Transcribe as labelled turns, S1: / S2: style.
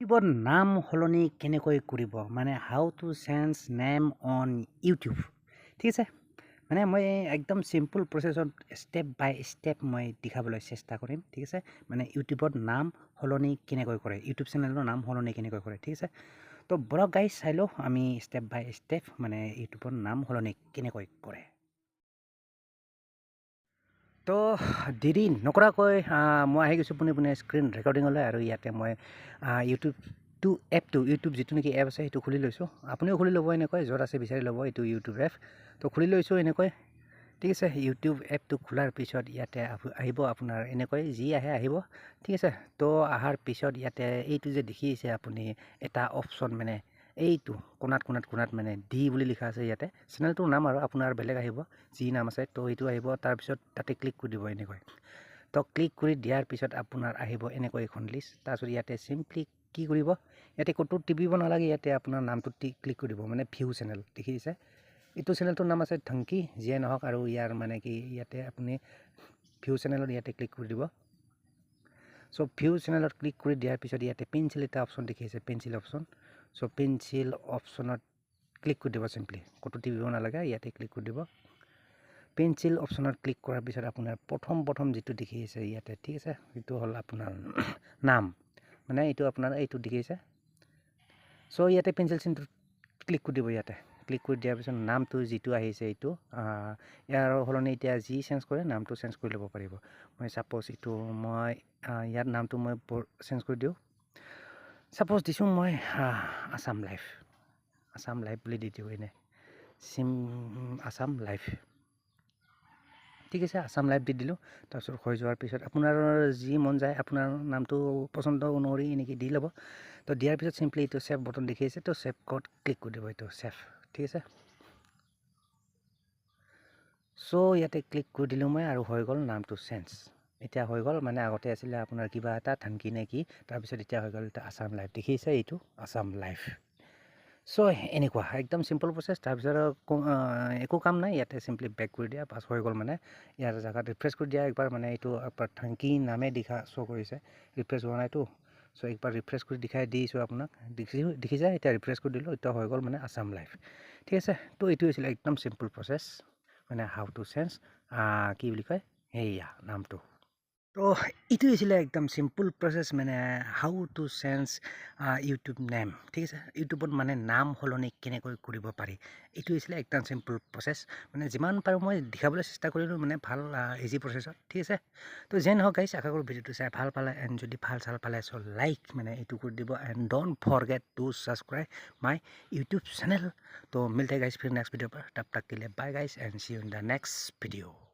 S1: ইউটিউবৰ নাম সলনি কেনেকৈ কৰিব মানে how to change name on YouTube ঠিক আছে মানে মই একদম চিম্পল প্ৰচেছত ষ্টেপ বাই ষ্টেপ মই দেখাবলৈ চেষ্টা কৰিম ঠিক আছে মানে ইউটিউবত নাম সলনি কেনেকৈ কৰে ইউটিউব চেনেলৰ নাম সলনি কেনেকৈ কৰে ঠিক আছে তো বলক গাইজ চাই লওঁ আমি ষ্টেপ বাই ষ্টেপ মানে ইউটিউবৰ নাম সলনি কেনেকৈ কৰে তো দেৰি নকৰাকৈ মই আহি গৈছোঁ পোনে স্ক্ৰীন ৰেকৰ্ডিঙলৈ আৰু ইয়াতে মই ইউটিউব যিটো নেকি এপ আছে সেইটো খুলি লৈছোঁ আপুনিও খুলি ল'ব এনেকৈ য'ত আছে বিচাৰি ল'ব এইটো ইউটিউব এপ তো খুলি লৈছোঁ এনেকৈ ঠিক আছে ইউটিউব এপটো খোলাৰ পিছত ইয়াতে আহিব আপোনাৰ এনেকৈ যি আহে আহিব ঠিক আছে তো অহাৰ পিছত ইয়াতে এইটো যে দেখিছে আপুনি এটা অপশ্যন মানে এইটো কোণাত মানে ডি বুলি লিখা আছে ইয়াতে চেনেলটোৰ নাম আৰু আপোনাৰ বেলেগ আহিব যি নাম আছে তো এইটো আহিব তাৰপিছত তাতে ক্লিক কৰি দিব এনেকৈ তো ক্লিক কৰি দিয়াৰ পিছত আপোনাৰ আহিব এনেকৈ এখন লিষ্ট তাৰপিছত ইয়াতে চিম্পলি কি কৰিব ইয়াতে ক'তো টিপিব নালাগে ইয়াতে আপোনাৰ নামটো ক্লিক কৰি দিব মানে ভিউ চেনেল দেখিছে এইটো চেনেলটোৰ নাম আছে ধংকি যিয়ে নহওক আৰু ইয়াৰ মানে কি ইয়াতে আপুনি ভিউ চেনেলত ইয়াতে ক্লিক কৰি দিব চ' ভিউ চেনেলত ক্লিক কৰি দিয়াৰ পিছত ইয়াতে পেঞ্চিল এটা অপশ্যন দেখিছে পেঞ্চিল অপশ্যন চ' পেঞ্চিল অপশ্যনত ক্লিক কৰি দিব চিম্পলি ক'তো টিপিব নালাগে ইয়াতে ক্লিক কৰি দিব পেঞ্চিল অপশ্যনত ক্লিক কৰাৰ পিছত আপোনাৰ প্ৰথম যিটো দেখিছে ইয়াতে ঠিক আছে এইটো হ'ল আপোনাৰ নাম মানে এইটো আপোনাৰ এইটো দেখিছে চ' ইয়াতে পেঞ্চিল চিনটো ক্লিক কৰি দিব ইয়াতে ক্লিক কৰি দিয়াৰ পিছত নামটো যিটো আহিছে এইটো ইয়াৰ সলনি এতিয়া যি চেঞ্জ কৰে নামটো চেঞ্জ কৰি ল'ব পাৰিব মই ছাপ'জ এইটো মই ইয়াৰ নামটো মই চেঞ্জ কৰি দিওঁ ছাপ'জ দিছোঁ মই আছাম লাইফ বুলি দি দিওঁ এনে আছাম লাইফ ঠিক আছে আছাম লাইফ দি দিলোঁ তাৰপিছত হৈ যোৱাৰ পিছত আপোনাৰ যি মন যায় আপোনাৰ নামটো পচন্দ অনুসৰি এনেকৈ দি ল'ব তো দিয়াৰ পিছত চিম্পলি এইটো ছেভ বটন দেখি আছে তো ছেভ ক'ত ক্লিক কৰি দিব এইটো ছেভ ঠিক আছে চ' ইয়াতে ক্লিক কৰি দিলোঁ মই আৰু হৈ গ'ল নামটো চেঞ্জ এতিয়া হৈ গ'ল মানে আগতে আছিলে আপোনাৰ কিবা এটা ধংকি নে কি তাৰপিছত এতিয়া হৈ গ'ল এটা আছাম লাইফ দেখিছে এইটো আছাম লাইফ চ' এনেকুৱা একদম চিম্পল প্ৰচেছ তাৰপিছত একো কাম নাই ইয়াতে চিম্পলি বেক কৰি দিয়া পাছ হৈ গ'ল মানে ইয়াৰ জেগাত ৰিফ্ৰেছ কৰি দিয়া একবাৰ মানে এইটো ধংকি নামে শ্ব' কৰিছে ৰিফ্ৰেছ হোৱা নাইতো চ' একবাৰ ৰিফ্ৰেছ কৰি দেখাই দিছোঁ আপোনাক দেখিছে এতিয়া ৰিফ্ৰেছ কৰি দিলোঁ এতিয়া হৈ গ'ল মানে আছাম লাইফ ঠিক আছে তো এইটো হৈছিলে একদম চিম্পল প্ৰচেছ মানে হাউ টু চেঞ্জ কি বুলি কয় সেয়া নামটো তো এইটো হৈছিলে একদম চিম্পল প্ৰচেছ মানে how to change YouTube name ঠিক আছে ইউটিউবত মানে নাম সলনি কেনেকৈ কৰিব পাৰি এইটো হৈছিলে একদম চিম্পল প্ৰচেছ মানে যিমান পাৰোঁ মই দেখাবলৈ চেষ্টা কৰিলোঁ মানে ভাল ইজি প্ৰচেছত ঠিক আছে তো যেন নহওক গাইছ আশা কৰোঁ ভিডিঅ'টো চাই ভাল পালে এণ্ড যদি ভাল পালে চ' লাইক মানে এইটো কৰি দিব and don't forget two subscribe my YouTube channel তো মিলতে গাইছ ফিৰ নেক্সট ভিডিঅ' पर तब तक के लिए bye guys and see you in the next video.